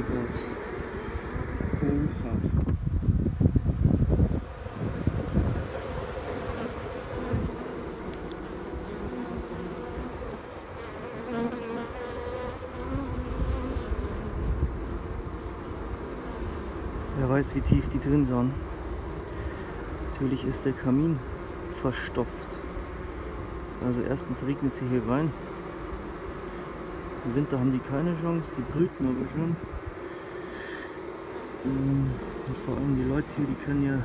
Gott. Oha. Wer weiß, wie tief die drin sind. Natürlich ist der Kamin verstopft. Also erstens regnet sie hier rein. Im Winter haben die keine Chance, die brüten aber schon. Und vor allem die Leute hier, die können ja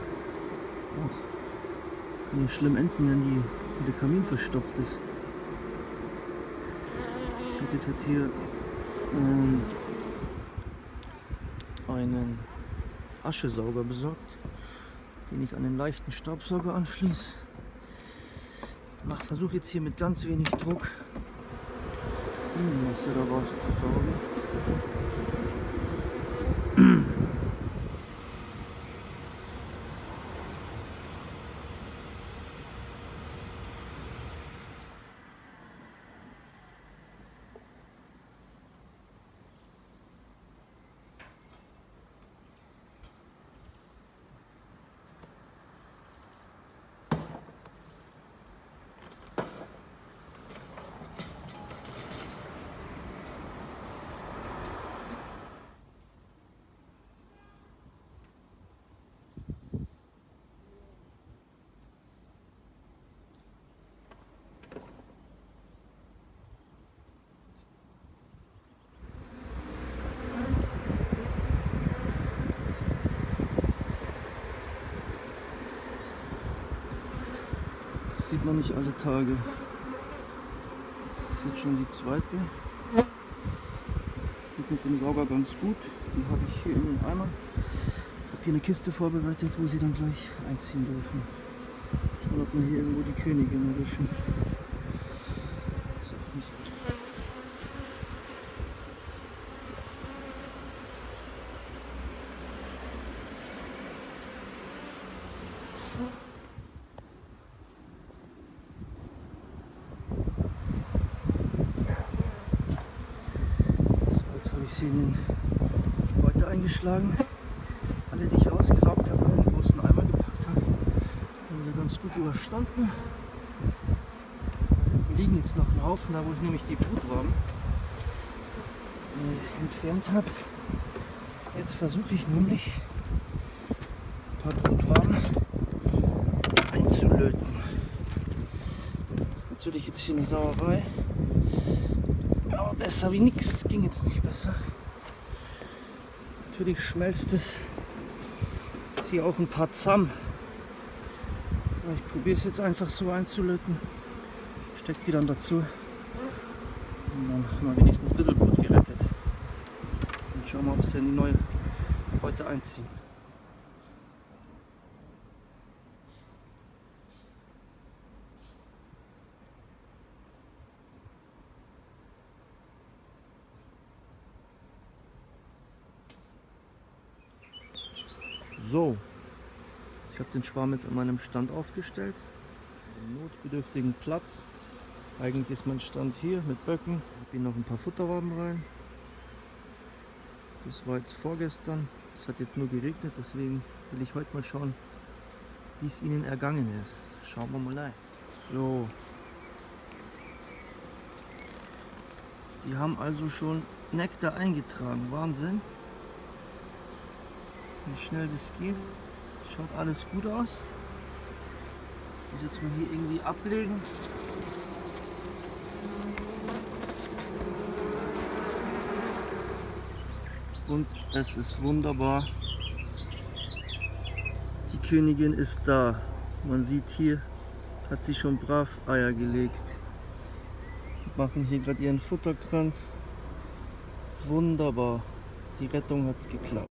auch schlimm enden, wenn der Kamin verstopft ist. Ich habe jetzt halt hier einen Aschesauger besorgt, den ich an den leichten Staubsauger anschließe. Versuche jetzt hier mit ganz wenig Druck Wasser da rauszusaugen. Das sieht man nicht alle Tage. Das ist jetzt schon die zweite. Das geht mit dem Sauger ganz gut. Die habe ich hier in den Eimer. Ich habe hier eine Kiste vorbereitet, wo sie dann gleich einziehen dürfen. Schauen, ob wir hier irgendwo die Königin erwischen. So, nicht gut. Ich in den Beutel eingeschlagen. Alle, die ich ausgesaugt habe, in den großen Eimer gepackt habe, haben sie ganz gut überstanden. Da liegen jetzt noch ein Haufen, da wo ich nämlich die Brutwaben entfernt habe. Jetzt versuche ich nämlich ein paar Brutwaben einzulöten. Das ist natürlich jetzt hier eine Sauerei. Aber besser wie nichts, das ging jetzt nicht besser. Natürlich schmelzt es jetzt hier auch ein paar zusammen. Aber ich probiere es jetzt einfach so einzulöten. Stecke die dann dazu. Und dann haben wir wenigstens ein bisschen Blut gerettet. Und schauen wir, ob sie in die neue Beute einziehen. So, ich habe den Schwarm jetzt an meinem Stand aufgestellt, einen notbedürftigen Platz. Eigentlich ist mein Stand hier mit Böcken. Ich habe hier noch ein paar Futterwaben rein. Das war jetzt vorgestern. Es hat jetzt nur geregnet, deswegen will ich heute mal schauen, wie es ihnen ergangen ist. Schauen wir mal rein. So. Die haben also schon Nektar eingetragen. Wahnsinn. Wie schnell das geht. Schaut alles gut aus. Das jetzt mal hier irgendwie ablegen. Und es ist wunderbar. Die Königin ist da. Man sieht hier, hat sie schon brav Eier gelegt. Die machen hier gerade ihren Futterkranz. Wunderbar. Die Rettung hat geklappt.